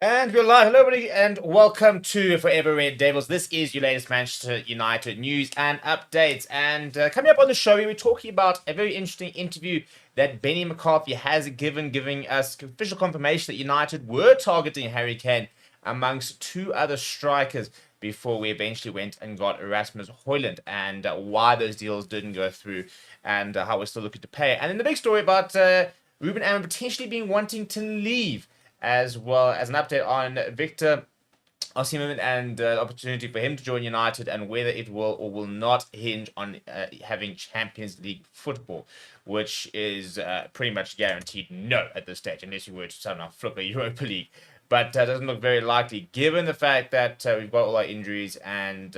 And we're live. Hello, everybody, and welcome to Forever Red Devils. This is your latest Manchester United news and updates. And coming up on the show, we're talking about a very interesting interview that Benny McCarthy has giving us official confirmation that United were targeting Harry Kane amongst two other strikers before we eventually went and got Erasmus Højlund, and why those deals didn't go through, and how we're still looking to pay. And then the big story about Ruben Amorim potentially being wanting to leave, as well as an update on Victor Osimhen and the opportunity for him to join United, and whether it will or will not hinge on having Champions League football, which is pretty much guaranteed no at this stage, unless you were to somehow flip a Europa League. But doesn't look very likely, given the fact that we've got all our injuries and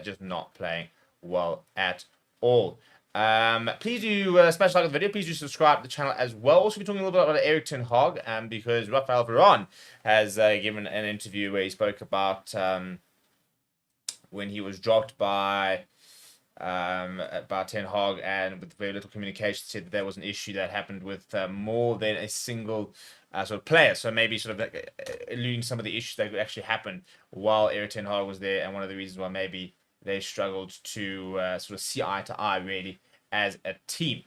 just not playing well at all. Please do smash like the video. Please do subscribe to the channel as well. Also, we're talking a little bit about Erik ten Hag, because Rafael Varane has given an interview where he spoke about when he was dropped by Ten Hag, and with very little communication, said that there was an issue that happened with more than a single sort of player. So maybe sort of alluding to some of the issues that actually happened while Erik ten Hag was there, and one of the reasons why maybe they struggled to sort of see eye to eye, really, as a team.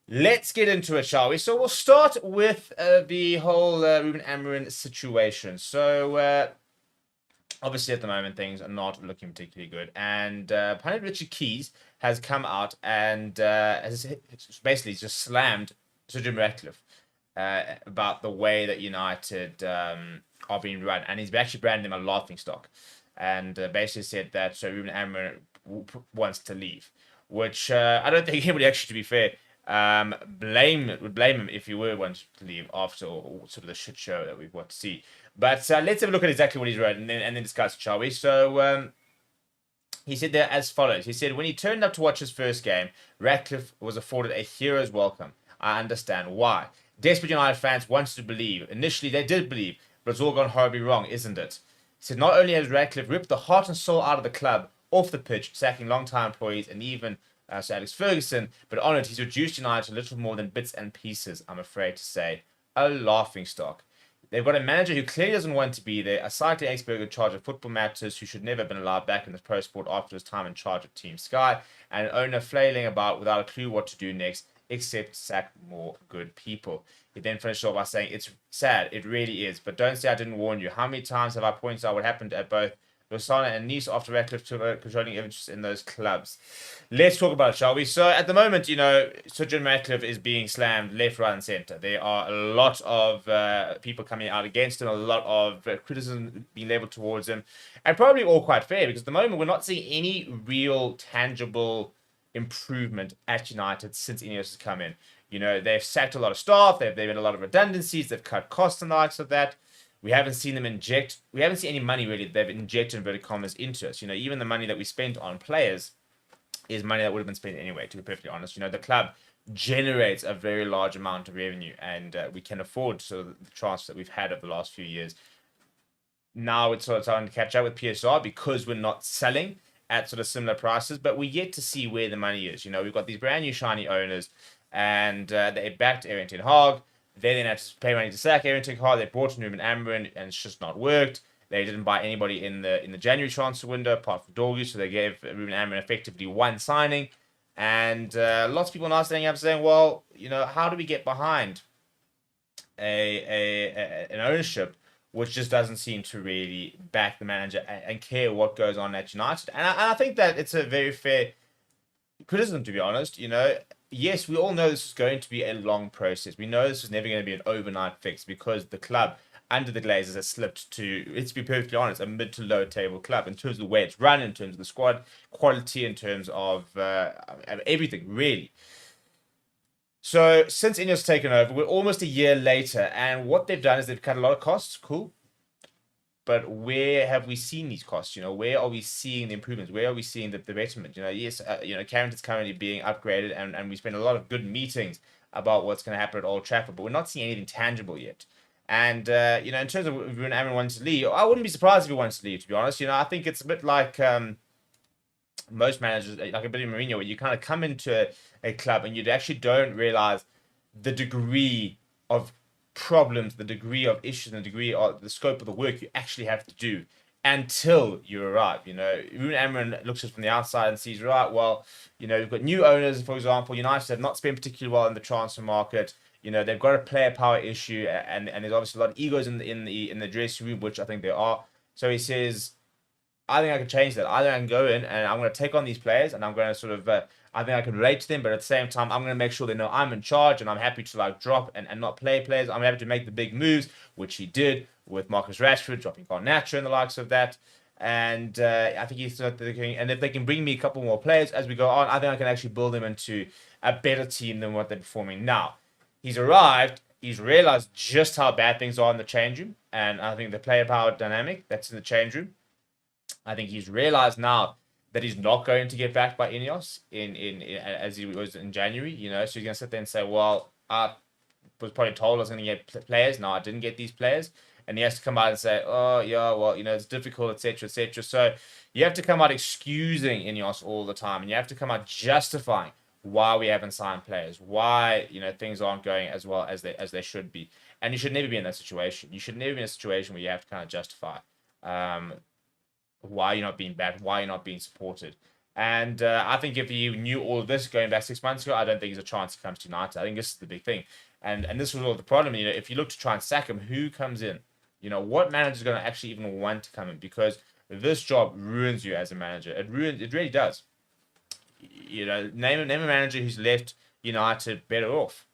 Let's get into it, shall we? So we'll start with the whole Ruben Amorim situation. So obviously at the moment things are not looking particularly good, and pundit Richard Keys has come out and has basically just slammed Sir Jim Ratcliffe about the way that United are being run, and he's actually branded them a laughingstock, and basically said that Ruben Amorim wants to leave, which I don't think anybody actually, to be fair, would blame him if he were wanting to leave after sort of the shit show that we've got to see. But let's have a look at exactly what he's wrote, and then discuss it, shall we? So he said there as follows. He said, when he turned up to watch his first game, Ratcliffe was afforded a hero's welcome. I understand why. Desperate United fans wanted to believe. Initially, they did believe, but it's all gone horribly wrong, isn't it? He said, not only has Ratcliffe ripped the heart and soul out of the club off the pitch, sacking long-time employees and even Sir Alex Ferguson, but on it, he's reduced United to little more than bits and pieces, I'm afraid to say. A laughingstock. They've got a manager who clearly doesn't want to be there, a cycling expert in charge of football matters who should never have been allowed back in the pro sport after his time in charge of Team Sky, and an owner flailing about without a clue what to do next, except sack more good people. He then finished off by saying, it's sad, it really is, but don't say I didn't warn you. How many times have I pointed out what happened at both Lausanne and Nice after Ratcliffe took controlling interest in those clubs? Let's talk about it, shall we? So at the moment, Sir Jim Ratcliffe is being slammed left, right, and centre. There are a lot of people coming out against him, a lot of criticism being levelled towards him, and probably all quite fair, because at the moment we're not seeing any real tangible improvement at United since Ineos has come in. They've sacked a lot of staff, they've had a lot of redundancies, they've cut costs and the likes of that. We haven't seen them inject. We haven't seen any money really they've injected inverted commas into us. Even the money that we spent on players is money that would have been spent anyway. To be perfectly honest, the club generates a very large amount of revenue, and we can afford sort of the transfers that we've had over the last few years. Now it's sort of starting to catch up with PSR because we're not selling at sort of similar prices, but we're yet to see where the money is. We've got these brand new shiny owners, and they backed Erik ten Hag. They then had to pay money to sack Erik ten Hag. They brought in Ruben Amorim, and it's just not worked. They didn't buy anybody in the January transfer window apart from Dorgu, so they gave Ruben Amorim effectively one signing. And lots of people now standing up saying, well, how do we get behind an ownership which just doesn't seem to really back the manager and care what goes on at United? And I think that it's a very fair criticism, to be honest. Yes, we all know this is going to be a long process. We know this is never going to be an overnight fix, because the club under the Glazers has slipped to, let's be perfectly honest, a mid to low table club in terms of the way it's run, in terms of the squad quality, in terms of everything, really. So since Ineos taken over, we're almost a year later, and what they've done is they've cut a lot of costs. Cool. But where have we seen these costs? Where are we seeing the improvements? Where are we seeing the betterment? Yes, Carrington's currently being upgraded, and we spent a lot of good meetings about what's going to happen at Old Trafford, but we're not seeing anything tangible yet. And, in terms of Ruben Amorim wanting to leave, I wouldn't be surprised if he wants to leave, to be honest. I think it's a bit like most managers, like a bit of Mourinho, where you kind of come into a club and you actually don't realize the degree of problems, the degree of issues, and the degree of the scope of the work you actually have to do until you arrive. Ruben Amorim looks at it from the outside and sees, right, well, you've got new owners, for example. United have not spent particularly well in the transfer market. They've got a player power issue, and there's obviously a lot of egos in the dressing room, which I think there are. So he says, I think I can change that. I think I can go in and I'm going to take on these players and I'm going to sort of, I think I can relate to them, but at the same time, I'm going to make sure they know I'm in charge and I'm happy to drop and not play players. I'm happy to make the big moves, which he did with Marcus Rashford, dropping Garnacho and the likes of that. And I think he's thinking, and if they can bring me a couple more players as we go on, I think I can actually build them into a better team than what they're performing now. He's arrived. He's realized just how bad things are in the change room. And I think the player power dynamic that's in the change room, I think he's realized now that he's not going to get backed by Ineos in as he was in January. So he's going to sit there and say, well, I was probably told I was going to get players. No, I didn't get these players. And he has to come out and say, oh, yeah, well, it's difficult, etc., etc. So you have to come out excusing Ineos all the time. And you have to come out justifying why we haven't signed players, why, things aren't going as well as they should be. And you should never be in that situation. You should never be in a situation where you have to kind of justify why you're not being backed, why you're not being supported. And I think if you knew all of this going back 6 months ago, I don't think there's a chance he comes to United. I think this is the big thing. And this was all the problem. If you look to try and sack him, who comes in? What manager is going to actually even want to come in? Because this job ruins you as a manager. It really does. Name a manager who's left United better off.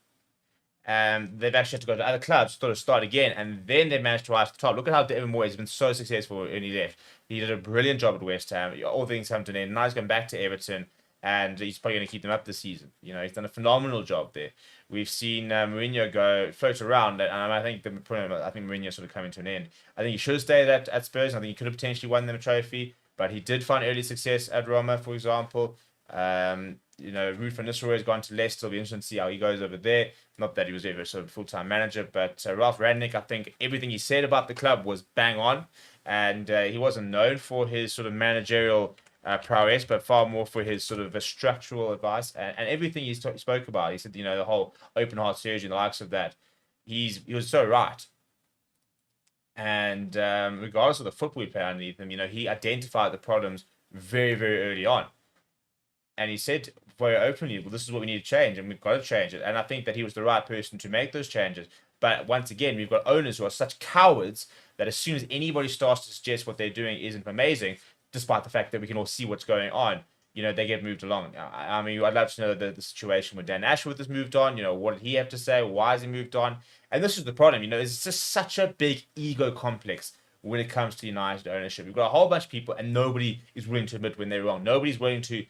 They've actually had to go to other clubs, sort of start again, and then they managed to rise to the top. Look at how David Moyes has been so successful when he left. He did a brilliant job at West Ham. All things come to an end. Now he's going back to Everton, and he's probably going to keep them up this season. He's done a phenomenal job there. We've seen Mourinho float around, and I think Mourinho sort of coming to an end. I think he should have stayed at Spurs. I think he could have potentially won them a trophy, but he did find early success at Roma, for example. Ruud van Nistelrooy has gone to Leicester. It'll be interesting to see how he goes over there. Not that he was ever sort of full-time manager, but Ralf Rangnick, I think everything he said about the club was bang on, and he wasn't known for his sort of managerial prowess, but far more for his sort of structural advice and everything he spoke about. He said, the whole open heart surgery and the likes of that. He was so right. And regardless of the football he played underneath him, he identified the problems very, very early on. And he said very openly, well, this is what we need to change, and we've got to change it. And I think that he was the right person to make those changes. But once again, we've got owners who are such cowards that as soon as anybody starts to suggest what they're doing isn't amazing, despite the fact that we can all see what's going on, they get moved along. I mean, I'd love to know the situation where Dan Ashworth has moved on. What did he have to say? Why has he moved on? And this is the problem. It's just such a big ego complex when it comes to United ownership. We've got a whole bunch of people, and nobody is willing to admit when they're wrong. Nobody's willing to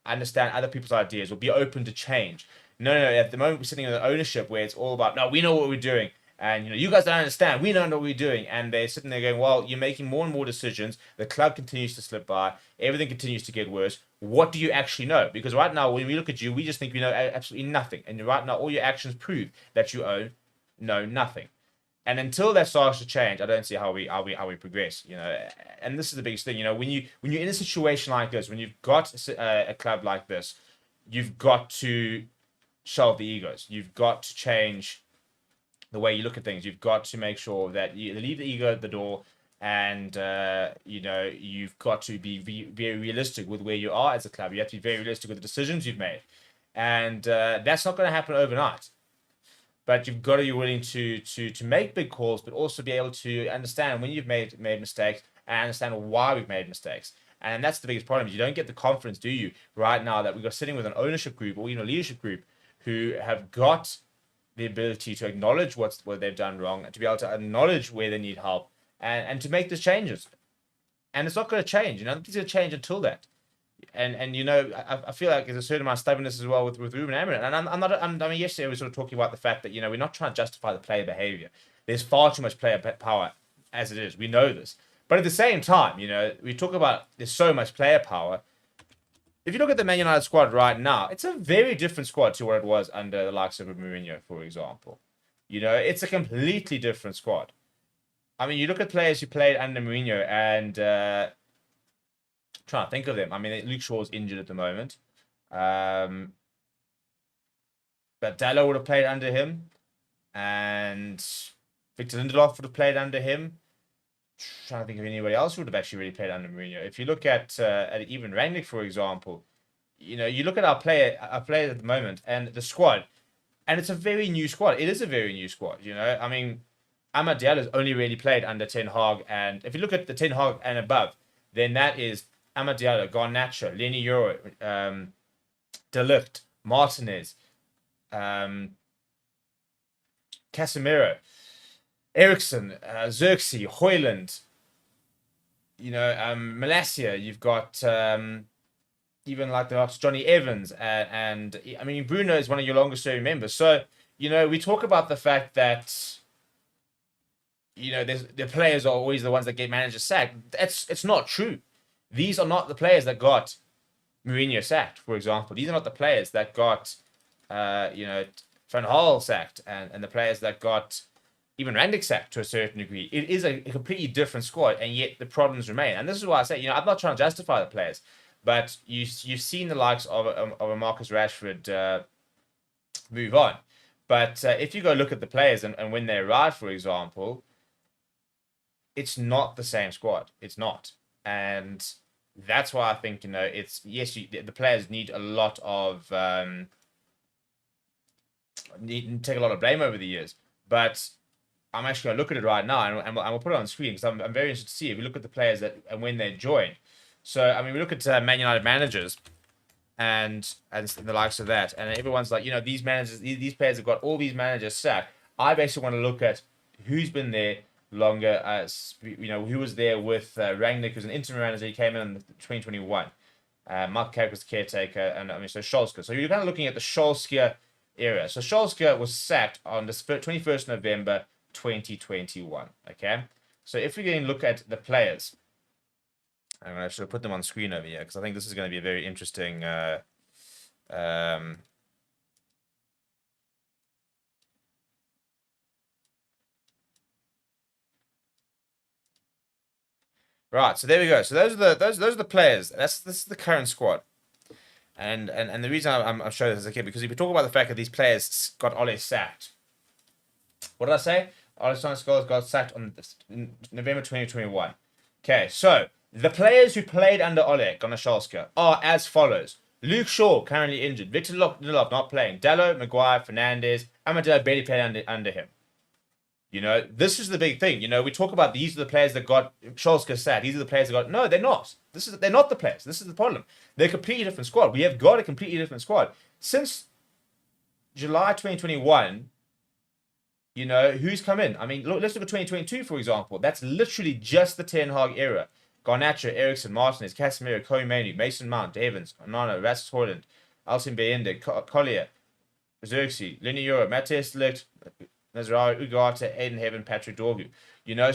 understand other people's ideas or be open to change. No. At the moment, we're sitting in an ownership where it's all about, no, we know what we're doing. And, you guys don't understand. We don't know what we're doing. And they're sitting there going, well, you're making more and more decisions. The club continues to slip by. Everything continues to get worse. What do you actually know? Because right now, when we look at you, we just think we know absolutely nothing. And right now, all your actions prove that you know nothing. And until that starts to change, I don't see how we progress. And this is the biggest thing. When you're in a situation like this, when you've got a club like this, you've got to shelve the egos. You've got to change the way you look at things. You've got to make sure that you leave the ego at the door, and you've got to be very realistic with where you are as a club. You have to be very realistic with the decisions you've made, and that's not going to happen overnight. But you've got to be willing to make big calls, but also be able to understand when you've made mistakes and understand why we've made mistakes. And that's the biggest problem. You don't get the confidence, do you, right now that we've got sitting with an ownership group or even a leadership group who have got the ability to acknowledge what they've done wrong and to be able to acknowledge where they need help and to make those changes. And it's not going to change. Nothing's going to change until that. And I feel like there's a certain amount of stubbornness as well with Ruben Amorim. And yesterday we were sort of talking about the fact that, we're not trying to justify the player behavior. There's far too much player power as it is. We know this. But at the same time, we talk about there's so much player power. If you look at the Man United squad right now, it's a very different squad to what it was under the likes of Mourinho, for example. It's a completely different squad. I mean, you look at players who played under Mourinho and... trying to think of them. I mean, Luke Shaw's injured at the moment. But Dallo would have played under him. and Victor Lindelof would have played under him. Trying to think of anybody else who would have actually really played under Mourinho. If you look at even Rangnick, for example, you look at our players at the moment and the squad, and it's a very new squad. It is a very new squad. I mean, Amad Diallo's only really played under Ten Hag, and if you look at the Ten Hag and above, then that is Amad Diallo, Garnacho, Lenny Euro, De Ligt, Martinez, Casemiro, Eriksson, Xerxes, Hoyland, Malacia. You've got even like the Johnny Evans, and I mean Bruno is one of your longest serving members. So we talk about the fact that the players are always the ones that get managers sacked. It's not true. These are not the players that got Mourinho sacked, for example. These are not the players that got Van Gaal sacked, and the players that got even Rangnick sacked to a certain degree. It is a completely different squad, and yet the problems remain. And this is why I say, I'm not trying to justify the players, but you've seen the likes of a Marcus Rashford move on. But if you go look at the players and when they arrive, for example, it's not the same squad. It's not. And that's why I think, it's, yes, the players need a lot of, need to take a lot of blame over the years. But I'm actually going to look at it right now, and we'll put it on screen because I'm very interested to see if we look at the players and when they joined. So, I mean, we look at Man United managers and the likes of that, and everyone's like, these managers, these players have got all these managers sacked. I basically want to look at who's been there longer, who was there with Rangnick, who's an interim manager. He came in 2021. Mark Carrick was the caretaker, and so Solskjaer. So you're kind of looking at the Solskjaer era. So Solskjaer was sacked on the 21st November 2021. Okay, so if we go and look at the players, I'm going to actually put them on screen over here because I think this is going to be a very interesting. Right, so there we go. So those are the players. This is the current squad, and the reason I'm showing this again because if we talk about the fact that these players got Ole sacked, what did I say? Ole Solskjaer got sacked in November 2021. Okay, so the players who played under Ole Gunnar Solskjaer are as follows: Luke Shaw currently injured, Victor Lindelof not playing, Dallo, Maguire, Fernandes, Amadou barely played under him. This is the big thing. We talk about these are the players that got Solskjaer sacked. These are the players that got. No, they're not. They're not the players. This is the problem. They're a completely different squad. We have got a completely different squad since July 2021. Who's come in? I mean, let's look at 2022 for example. That's literally just the Ten Hag era. Garnacho, Eriksson, Martinez, Casemiro, Koimanu, Mason Mount, Evans, Onana, Rasmus Højlund, Alcin Bayende, Collier, Xerxes, Lenny Euro, Matthias de Ligt, Nazarari, Ugarte, Aiden Heaven, Patrick Dorgu.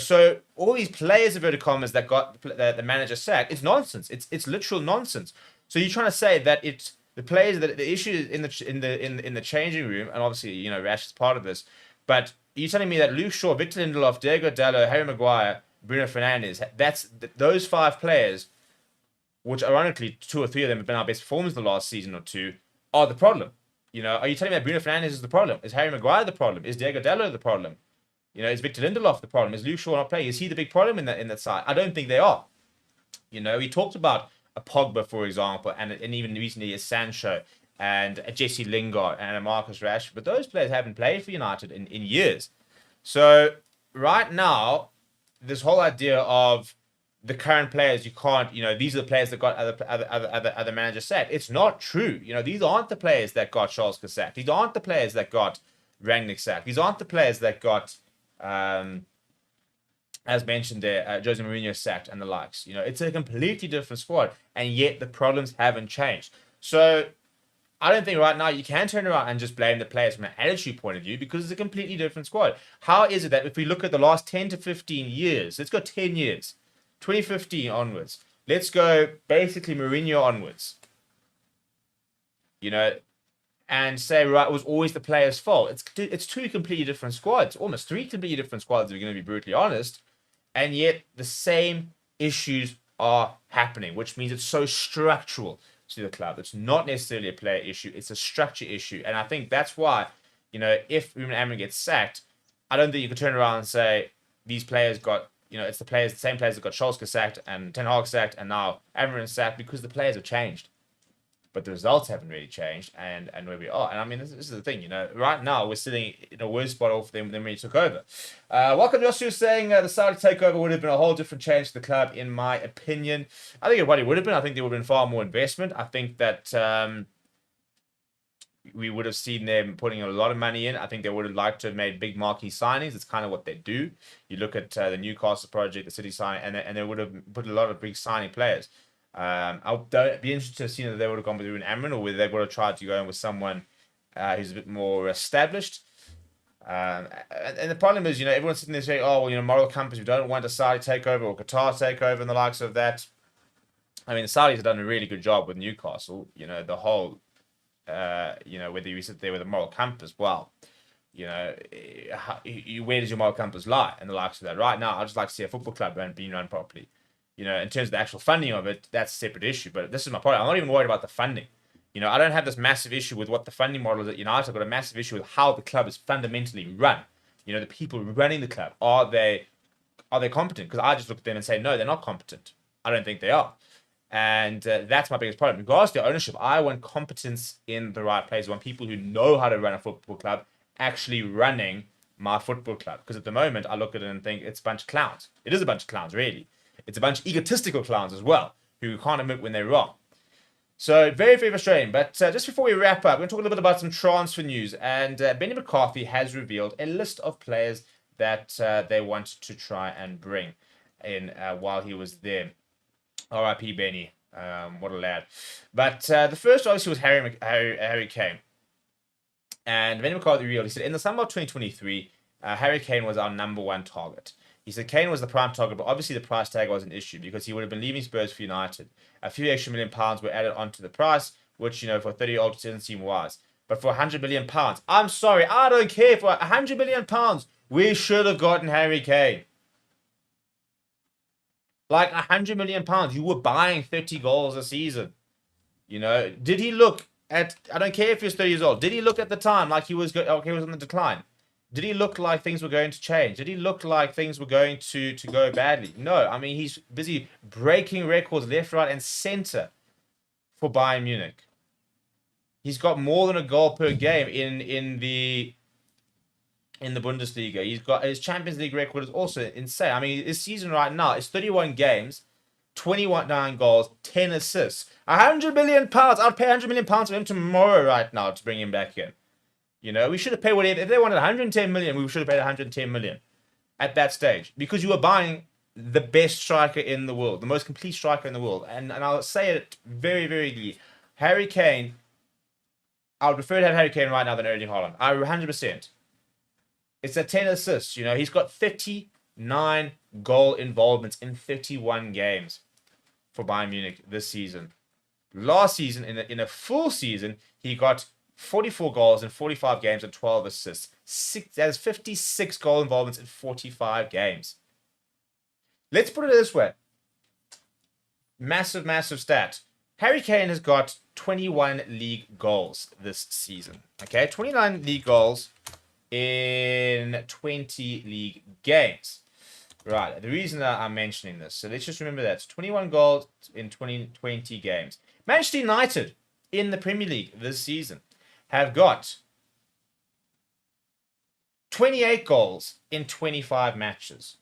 So all these players, inverted commas, that got the manager sacked, it's nonsense. It's literal nonsense. So you're trying to say that it's the players that the issue is in the changing room, and obviously Rash is part of this. But you're telling me that Luke Shaw, Victor Lindelof, Diego Dallo, Harry Maguire, Bruno Fernandes, those five players, which ironically 2 or 3 of them have been our best performers the last season or two, are the problem. Are you telling me that Bruno Fernandes is the problem? Is Harry Maguire the problem? Is Diego Dallo the problem? Is Victor Lindelof the problem? Is Luke Shaw not playing? Is he the big problem in that side? I don't think they are. We talked about a Pogba, for example, and even recently a Sancho and a Jesse Lingard and a Marcus Rashford, but those players haven't played for United in years. So right now, this whole idea of the current players, you can't, these are the players that got other managers sacked. It's not true. These aren't the players that got Solskjaer sacked. These aren't the players that got Rangnick sacked. These aren't the players that got, as mentioned there, Jose Mourinho sacked and the likes. It's a completely different squad, and yet the problems haven't changed. So I don't think right now you can turn around and just blame the players from an attitude point of view because it's a completely different squad. How is it that if we look at the last 10 to 15 years, let's go 10 years, 2015 onwards, let's go basically Mourinho onwards, and say, right, it was always the players' fault. It's 2 completely different squads, almost 3 completely different squads if we're going to be brutally honest, and yet the same issues are happening, which means it's so structural to the club. It's not necessarily a player issue, it's a structure issue. And I think that's why if Ruben Amorim gets sacked, I don't think you could turn around and say these players got, it's the same players that got Schalke sacked and Ten Hag sacked and now Amorim sacked, because the players have changed. But the results haven't really changed, and where we are. And I mean, this is the thing, right now we're sitting in a worse spot off than when we took over. Welcome, Joshua, saying the Saudi takeover would have been a whole different change to the club, in my opinion. I think it probably would have been. I think there would have been far more investment. I think that we would have seen them putting a lot of money in. I think they would have liked to have made big marquee signings. It's kind of what they do. You look at the Newcastle project, the City signing, and they would have put a lot of big signing players. I'll be interested to see if they would have gone with Ruben Amorim, or whether they would have tried to go in with someone who's a bit more established. And the problem is, everyone's sitting there saying, "Oh, well, moral compass. We don't want a Saudi takeover or Qatar takeover and the likes of that." I mean, the Saudis have done a really good job with Newcastle. The whole, whether you sit there with a moral compass, well, where does your moral compass lie and the likes of that? Right now, I'd just like to see a football club being run properly. In terms of the actual funding of it, that's a separate issue. But this is my point. I'm not even worried about the funding. I don't have this massive issue with what the funding model is at United. I've got a massive issue with how the club is fundamentally run. The people running the club, are they competent? Because I just look at them and say, no, they're not competent. I don't think they are. And that's my biggest problem. In regards to ownership, I want competence in the right place. I want people who know how to run a football club actually running my football club. Because at the moment, I look at it and think it's a bunch of clowns. It is a bunch of clowns, really. It's a bunch of egotistical clowns as well, who can't admit when they're wrong. So, very, very frustrating. But just before we wrap up, we're going to talk a little bit about some transfer news. And Benny McCarthy has revealed a list of players that they want to try and bring in while he was there. R.I.P. Benny. What a lad. But the first, obviously, was Harry Kane. And Benny McCarthy revealed, he said, in the summer of 2023, Harry Kane was our number one target. He said Kane was the prime target, but obviously the price tag was an issue because he would have been leaving Spurs for United. A few extra £1 million were added onto the price, which, for a 30-year-old doesn't seem wise. But for £100 million, I'm sorry, I don't care. For £100 million, we should have gotten Harry Kane. Like £100 million, you were buying 30 goals a season. Did he look at, I don't care if he was 30 years old, did he look at the time like he was on the decline? Did he look like things were going to change? Did he look like things were going to go badly? No. I mean, he's busy breaking records left, right, and center for Bayern Munich. He's got more than a goal per game in the Bundesliga. He's got his Champions League record is also insane. I mean, his season right now is 31 games, 29 goals, 10 assists. £100 million. I'd pay £100 million for him tomorrow right now to bring him back in. We should have paid whatever. If they wanted 110 million, we should have paid 110 million at that stage, because you were buying the best striker in the world, the most complete striker in the world. And I'll say it very, very clearly. Harry Kane, I would prefer to have Harry Kane right now than Erling Haaland. 100%. It's a 10 assists. He's got 39 goal involvements in 31 games for Bayern Munich this season. Last season, in a full season, he got 44 goals in 45 games and 12 assists. That is 56 goal involvements in 45 games. Let's put it this way. Massive, massive stat. Harry Kane has got 21 league goals this season. Okay, 29 league goals in 20 league games. Right, the reason that I'm mentioning this, so let's just remember that. It's 21 goals in 20 games. Manchester United in the Premier League this season have got 28 goals in 25 matches.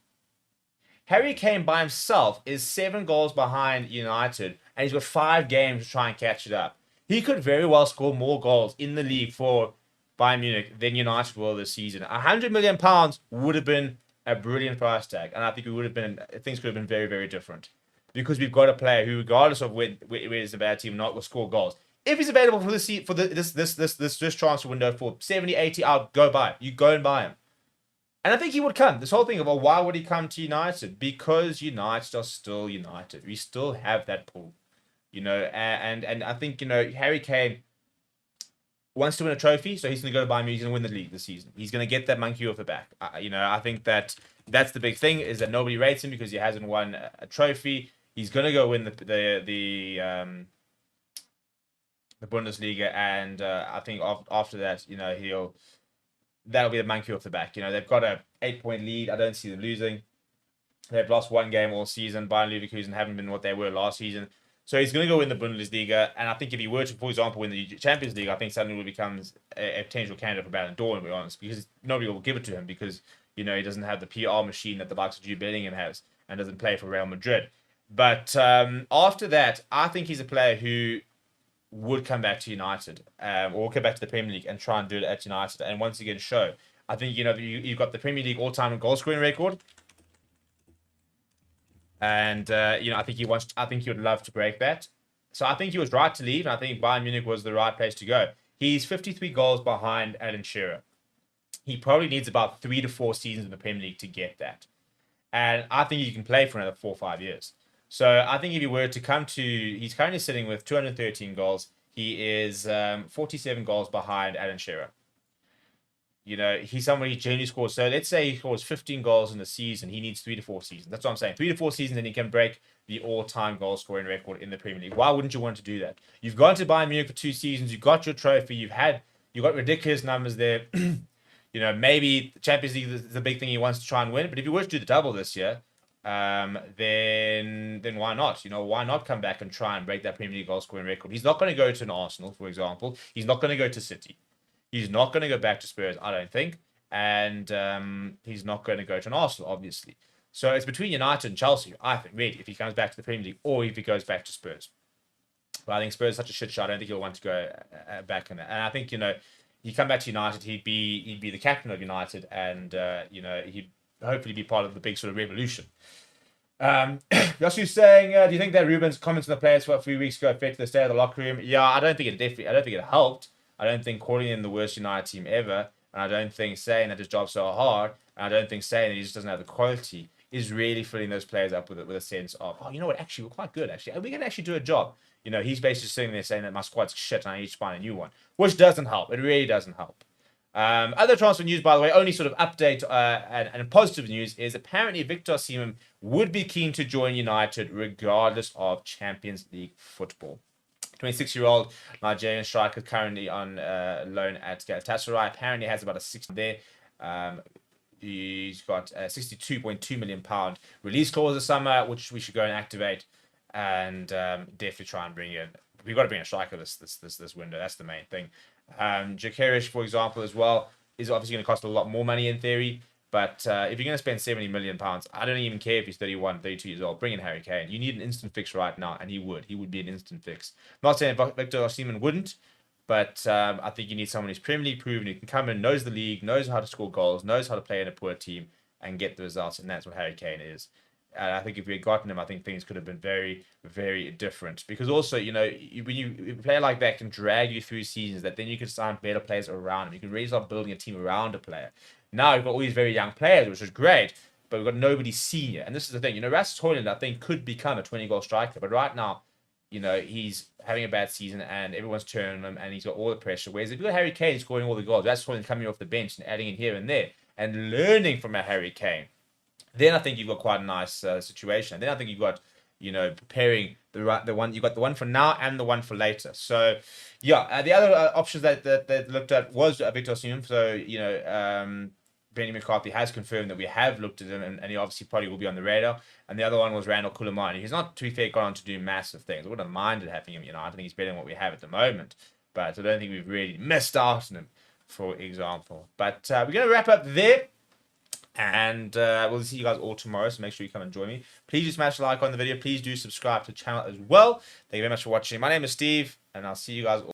Harry Kane by himself is 7 goals behind United, and he's got 5 games to try and catch it up. He could very well score more goals in the league for Bayern Munich than United will this season. £100 million would have been a brilliant price tag, and I think things could have been very, very different, because we've got a player who, regardless of where it's a bad team or not, will score goals. If he's available for this transfer window for 70, 80, I'll go buy him. You go and buy him. And I think he would come. This whole thing of, well, why would he come to United? Because United are still United. We still have that pull. And I think, Harry Kane wants to win a trophy, so he's going to go to Bayern Munich. He's going to win the league this season. He's going to get that monkey off the back. I think that's the big thing, is that nobody rates him because he hasn't won a trophy. He's going to go win the Bundesliga, and I think after that, that'll be the monkey off the back. They've got a 8-point lead. I don't see them losing. They've lost one game all season. Bayern Leverkusen haven't been what they were last season. So he's going to go win the Bundesliga. And I think if he were to, for example, win the Champions League, I think suddenly will becomes a potential candidate for Ballon d'Or, to be honest, because nobody will give it to him because, he doesn't have the PR machine that the likes of Jude Bellingham has and doesn't play for Real Madrid. But after that, I think he's a player who would come back to United or come back to the Premier League and try and do it at United and once again show. I think, you've got the Premier League all-time goal scoring record. And, I think he would love to break that. So I think he was right to leave. And I think Bayern Munich was the right place to go. He's 53 goals behind Alan Shearer. He probably needs about 3 to 4 seasons in the Premier League to get that. And I think he can play for another 4 or 5 years. So I think if he were to come to, he's currently sitting with 213 goals. He is 47 goals behind Alan Shearer. He's somebody who generally scores. So let's say he scores 15 goals in a season. He needs 3 to 4 seasons. That's what I'm saying. 3 to 4 seasons, and he can break the all-time goal scoring record in the Premier League. Why wouldn't you want to do that? You've gone to Bayern Munich for 2 seasons. You've got your trophy. You've got ridiculous numbers there. Maybe the Champions League is the big thing he wants to try and win. But if he were to do the double this year, then why not? Why not come back and try and break that Premier League goal scoring record? He's not going to go to an Arsenal, for example. He's not going to go to City. He's not going to go back to Spurs, I don't think. And he's not going to go to an Arsenal, obviously. So it's between United and Chelsea, I think, really, if he comes back to the Premier League or if he goes back to Spurs. But I think Spurs is such a shit show. I don't think he'll want to go back in it. And I think, he come back to United, he'd be the captain of United and, he'd hopefully be part of the big sort of revolution. Yossu's saying, do you think that Ruben's comments on the players for a few weeks ago affected the state of the locker room? Yeah, I don't think it helped. I don't think calling him the worst United team ever, and I don't think saying that his job's so hard, and I don't think saying that he just doesn't have the quality is really filling those players up with a sense of, oh, you know what, actually, we're quite good, actually. We can actually do a job. He's basically sitting there saying that my squad's shit and I need to find a new one, which doesn't help. It really doesn't help. Other transfer news, by the way, only sort of update and positive news is apparently Victor Osimhen would be keen to join United regardless of Champions League football. 26-year-old Nigerian striker currently on loan at Galatasaray. Apparently has about a 60 there. He's got a £62.2 million release clause this summer, which we should go and activate and definitely try and bring in. We've got to bring a striker this window. That's the main thing. Jakarish, for example, as well, is obviously going to cost a lot more money in theory. But if you're going to spend £70 million, I don't even care if he's 31, 32 years old. Bring in Harry Kane. You need an instant fix right now, and he would. He would be an instant fix. I'm not saying Victor Osimhen wouldn't, but I think you need someone who's Premier League proven, who can come in, knows the league, knows how to score goals, knows how to play in a poor team, and get the results, and that's what Harry Kane is. And I think if we had gotten him, I think things could have been very, very different. Because also, when you a player like that can drag you through seasons, that then you can sign better players around him. You can really start building a team around a player. Now we've got all these very young players, which is great, but we've got nobody senior. And this is the thing, Rasmus Højlund, I think, could become a 20-goal striker. But right now, he's having a bad season and everyone's turning him and he's got all the pressure. Whereas if you've got Harry Kane scoring all the goals, Rasmus Højlund coming off the bench and adding in here and there and learning from a Harry Kane, then I think you've got quite a nice situation. And then I think you've got, preparing the one. You've got the one for now and the one for later. So, yeah, the other options that looked at was Victor Osimhen. So, Benny McCarthy has confirmed that we have looked at him, and he obviously probably will be on the radar. And the other one was Randall Koulibaly. He's not, to be fair, gone on to do massive things. I wouldn't have minded having him. I think he's better than what we have at the moment. But I don't think we've really missed out on him, for example. But we're going to wrap up there. And we'll see you guys all tomorrow, so make sure you come and join me. Please do smash the like on the video. Please do subscribe to the channel as well. Thank you very much for watching. My name is Steve, and I'll see you guys all.